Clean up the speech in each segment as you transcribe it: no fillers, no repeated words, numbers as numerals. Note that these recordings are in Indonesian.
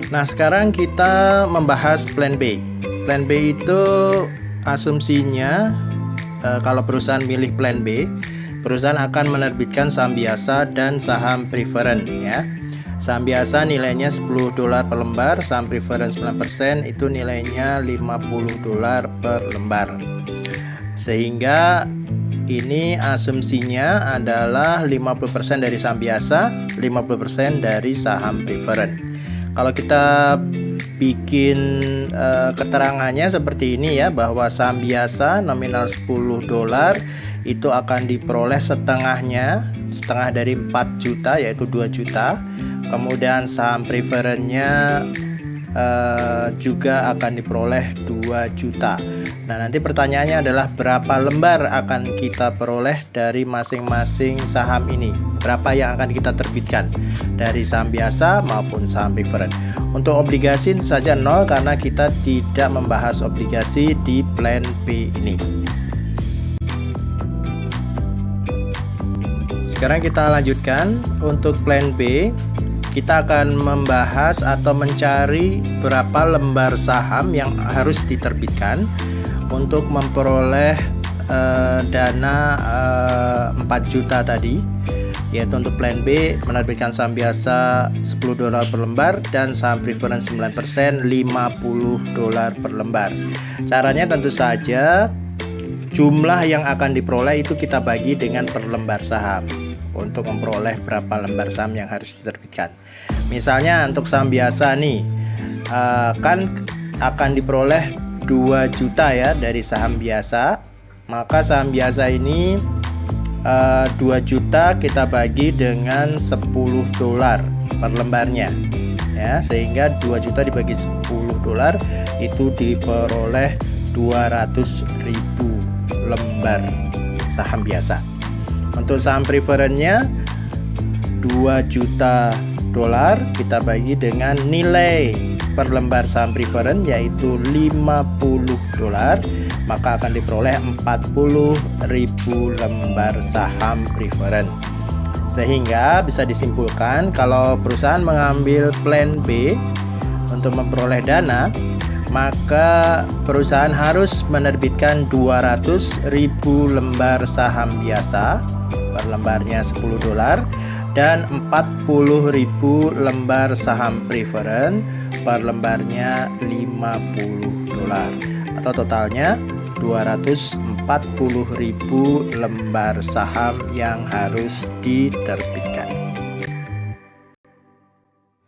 Nah, sekarang kita membahas plan B. Plan B itu asumsinya kalau perusahaan milih plan B, perusahaan akan menerbitkan saham biasa dan saham preference ya. Saham biasa nilainya $10 per lembar, saham preference 9% itu nilainya $50 per lembar. Sehingga ini asumsinya adalah 50% dari saham biasa, 50% dari saham preference. Kalau kita bikin keterangannya seperti ini ya, bahwa saham biasa nominal $10 itu akan diperoleh setengah dari 4 juta yaitu 2 juta. Kemudian saham preferennya juga akan diperoleh 2 juta. Nah, nanti pertanyaannya adalah berapa lembar akan kita peroleh dari masing-masing saham ini? Berapa yang akan kita terbitkan dari saham biasa maupun saham preference? Untuk obligasi itu saja 0 karena kita tidak membahas obligasi di plan B ini. Sekarang kita lanjutkan untuk plan B. Kita akan membahas atau mencari berapa lembar saham yang harus diterbitkan untuk memperoleh dana 4 juta tadi, yaitu untuk plan B menerbitkan saham biasa $10 per lembar dan saham preference 9% $50 per lembar. Caranya tentu saja jumlah yang akan diperoleh itu kita bagi dengan per lembar saham untuk memperoleh berapa lembar saham yang harus diterbitkan. Misalnya untuk saham biasa nih kan akan diperoleh 2 juta ya dari saham biasa. Maka saham biasa ini 2 juta kita bagi dengan $10 per lembarnya ya, sehingga 2 juta dibagi $10 itu diperoleh 200.000 lembar saham biasa. Untuk saham preferennya 2 juta dolar kita bagi dengan nilai per lembar saham preferen yaitu $50, maka akan diperoleh 40.000 lembar saham preferen. Sehingga bisa disimpulkan kalau perusahaan mengambil plan B untuk memperoleh dana, maka perusahaan harus menerbitkan 200.000 lembar saham biasa, per lembarnya $10, dan 40.000 lembar saham preferen, per lembarnya $50, atau totalnya 240.000 lembar saham yang harus diterbitkan.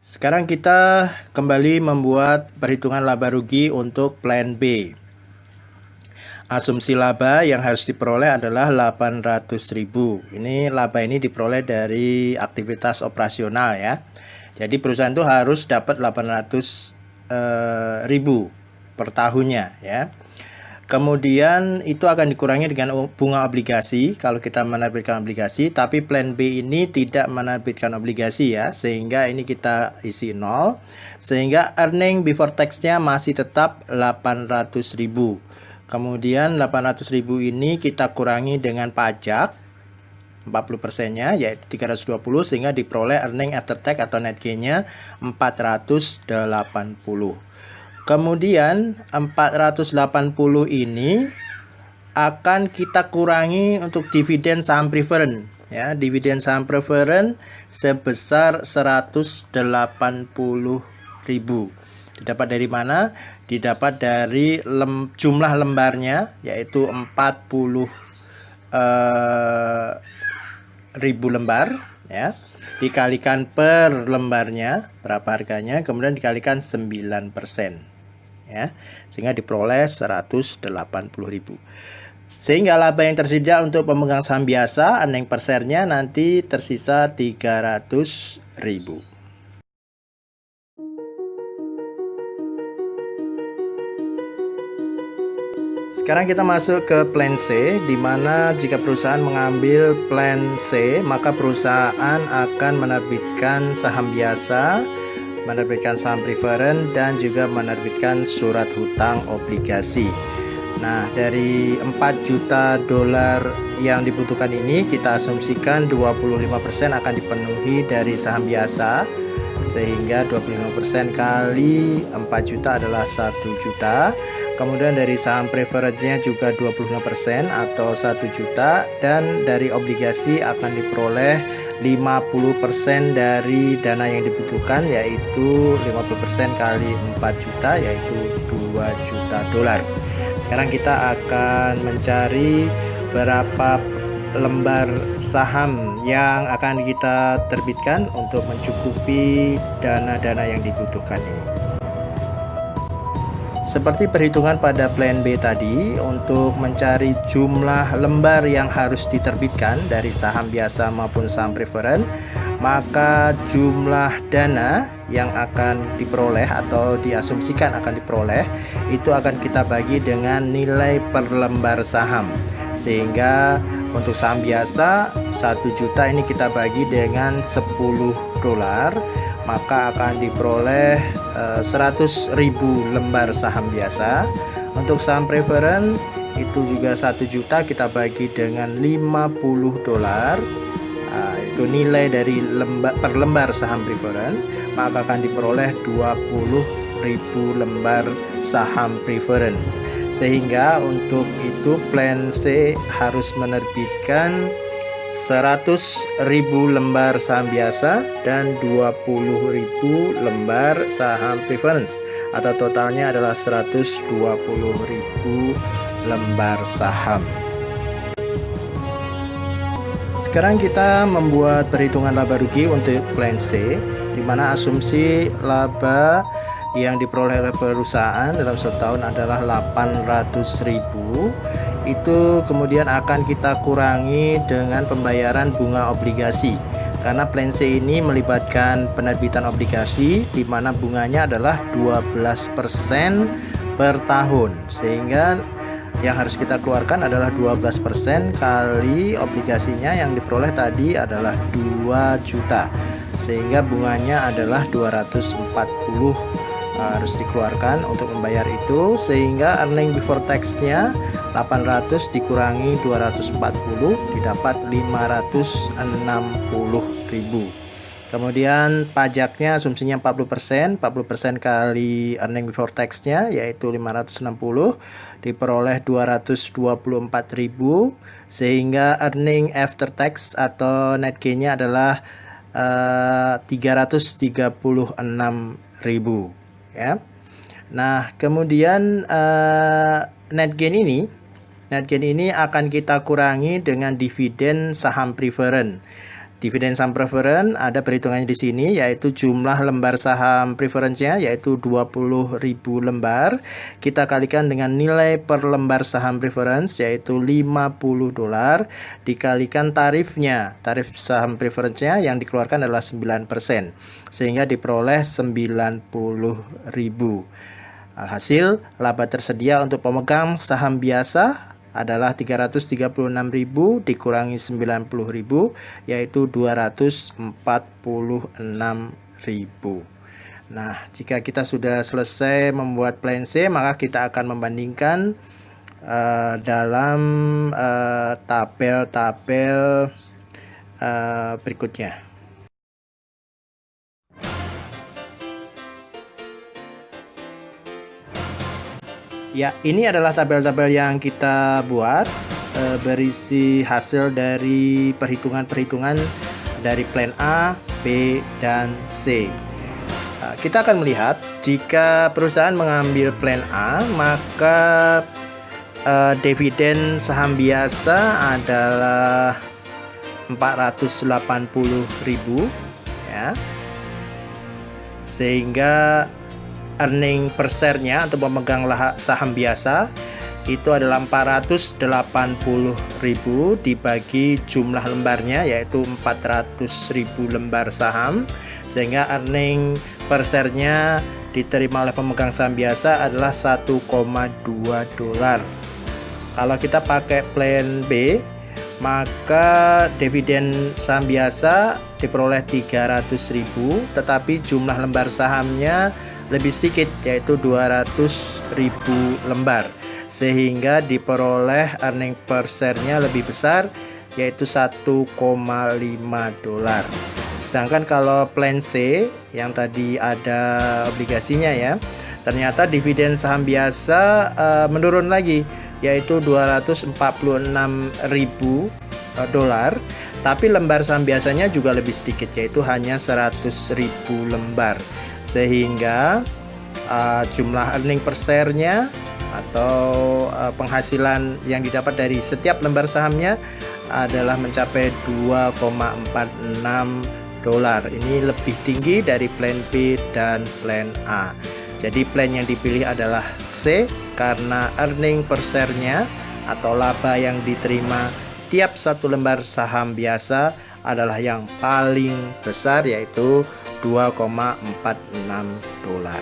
Sekarang kita kembali membuat perhitungan laba rugi untuk plan B. Asumsi laba yang harus diperoleh adalah 800.000. Ini laba ini diperoleh dari aktivitas operasional ya. Jadi perusahaan itu harus dapat 800.000 per tahunnya ya. Kemudian itu akan dikurangi dengan bunga obligasi kalau kita menerbitkan obligasi, tapi plan B ini tidak menerbitkan obligasi ya, sehingga ini kita isi 0, sehingga earning before tax-nya masih tetap 800.000. Kemudian 800.000 ini kita kurangi dengan pajak 40%-nya yaitu 320, sehingga diperoleh earning after tax atau net gain-nya 480. Kemudian 480 ini akan kita kurangi untuk dividen saham preferen ya, dividen saham preferen sebesar 180.000. Didapat dari mana? Didapat dari jumlah lembarnya yaitu 40.000 lembar ya, dikalikan per lembarnya berapa harganya, kemudian dikalikan 9% ya, sehingga diperoleh 180.000. Sehingga laba yang tersedia untuk pemegang saham biasa earning per share-nya nanti tersisa 300.000. Sekarang kita masuk ke plan C, di mana jika perusahaan mengambil plan C, maka perusahaan akan menerbitkan saham biasa, menerbitkan saham preferen, dan juga menerbitkan surat hutang obligasi. Nah, dari 4 juta dolar yang dibutuhkan ini, kita asumsikan 25% akan dipenuhi dari saham biasa, sehingga 25% kali 4 juta adalah 1 juta. Kemudian dari saham preference-nya juga 25% atau 1 juta, dan dari obligasi akan diperoleh 50% dari dana yang dibutuhkan, yaitu 50% kali 4 juta, yaitu 2 juta dolar. Sekarang kita akan mencari berapa lembar saham yang akan kita terbitkan untuk mencukupi dana-dana yang dibutuhkan ini. Seperti perhitungan pada plan B tadi, untuk mencari jumlah lembar yang harus diterbitkan dari saham biasa maupun saham preference, maka jumlah dana yang akan diperoleh atau diasumsikan akan diperoleh itu akan kita bagi dengan nilai per lembar saham. Sehingga untuk saham biasa 1 juta ini kita bagi dengan 10 dolar, maka akan diperoleh 100.000 lembar saham biasa. Untuk saham preference itu juga 1 juta kita bagi dengan 50 dolar. Itu nilai dari per lembar saham preference, maka akan diperoleh 20.000 lembar saham preference. Sehingga untuk itu plan C harus menerbitkan 100.000 lembar saham biasa dan 20.000 lembar saham preference, atau totalnya adalah 120.000 lembar saham. Sekarang kita membuat perhitungan laba rugi untuk plan C, di mana asumsi laba yang diperoleh oleh perusahaan dalam setahun adalah 800.000. Itu kemudian akan kita kurangi dengan pembayaran bunga obligasi, karena plan C ini melibatkan penerbitan obligasi di mana bunganya adalah 12% per tahun, sehingga yang harus kita keluarkan adalah 12% kali obligasinya yang diperoleh tadi adalah 2 juta, sehingga bunganya adalah 240 harus dikeluarkan untuk membayar itu, sehingga earning before tax-nya 800 dikurangi 240 didapat 560.000. Kemudian pajaknya asumsinya 40%, 40% kali earning before tax-nya yaitu 560 diperoleh 224.000, sehingga earning after tax atau net gain-nya adalah 336.000 ya. Nah, kemudian net gain ini akan kita kurangi dengan dividen saham preference. Dividen saham preference ada perhitungannya di sini, yaitu jumlah lembar saham preference-nya yaitu 20.000 lembar, kita kalikan dengan nilai per lembar saham preference yaitu 50 dolar dikalikan tarifnya. Tarif saham preference-nya yang dikeluarkan adalah 9%, sehingga diperoleh 90.000. Alhasil laba tersedia untuk pemegang saham biasa adalah 336.000 dikurangi 90.000 yaitu 246.000. Nah, jika kita sudah selesai membuat plan C, maka kita akan membandingkan dalam tabel-tabel berikutnya. Ya, ini adalah tabel-tabel yang kita buat berisi hasil dari perhitungan-perhitungan dari plan A, B, dan C. Kita akan melihat jika perusahaan mengambil plan A, maka dividen saham biasa adalah 480.000 ya. Sehingga earning per share-nya untuk pemegang saham biasa itu adalah 480.000 dibagi jumlah lembarnya yaitu 400.000 lembar saham, sehingga earning per share-nya diterima oleh pemegang saham biasa adalah 1,2 dolar. Kalau kita pakai plan B, maka dividen saham biasa diperoleh 300.000, tetapi jumlah lembar sahamnya lebih sedikit yaitu 200.000 lembar, sehingga diperoleh earning per share-nya lebih besar yaitu 1,5 dolar. Sedangkan kalau plan C yang tadi ada obligasinya ya, ternyata dividen saham biasa menurun lagi, yaitu 246.000 dolar. Tapi lembar saham biasanya juga lebih sedikit, yaitu hanya 100.000 lembar. Sehingga jumlah earning per share-nya atau penghasilan yang didapat dari setiap lembar sahamnya adalah mencapai 2,46 dolar. Ini lebih tinggi dari plan B dan plan A. Jadi plan yang dipilih adalah C karena earning per share-nya atau laba yang diterima tiap satu lembar saham biasa adalah yang paling besar, yaitu 2,46 dolar.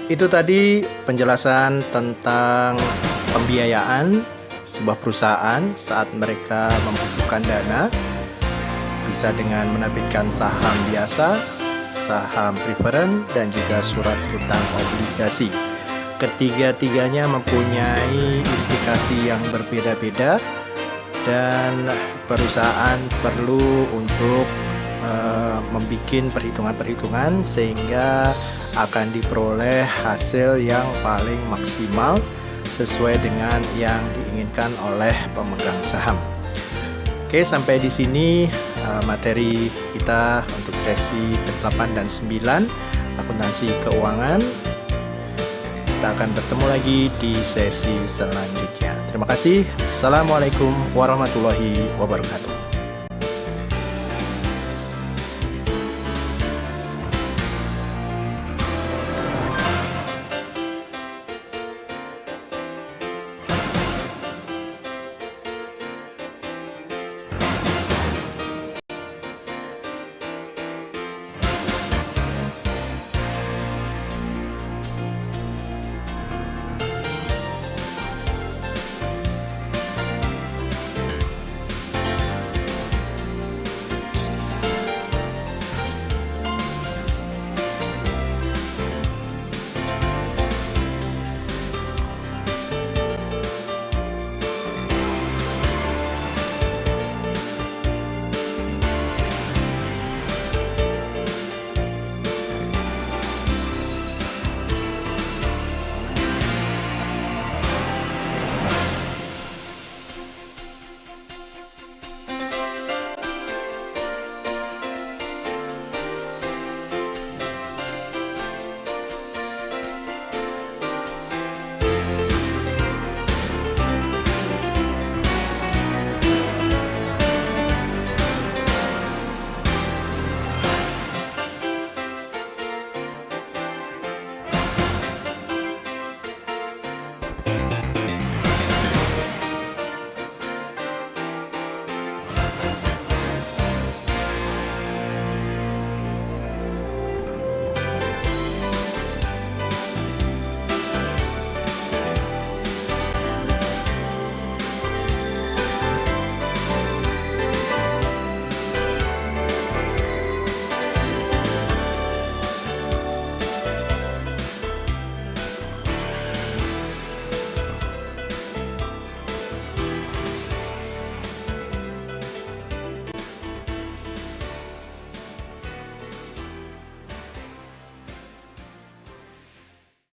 Itu tadi penjelasan tentang pembiayaan sebuah perusahaan saat mereka membutuhkan dana, bisa dengan menerbitkan saham biasa, saham preferen, dan juga surat hutang obligasi. Ketiga-tiganya mempunyai implikasi yang berbeda-beda dan perusahaan perlu untuk membuat perhitungan-perhitungan sehingga akan diperoleh hasil yang paling maksimal sesuai dengan yang diinginkan oleh pemegang saham. Oke, sampai di sini materi kita untuk sesi ke-8 dan 9 akuntansi keuangan. Kita akan bertemu lagi di sesi selanjutnya. Terima kasih. Assalamualaikum warahmatullahi wabarakatuh.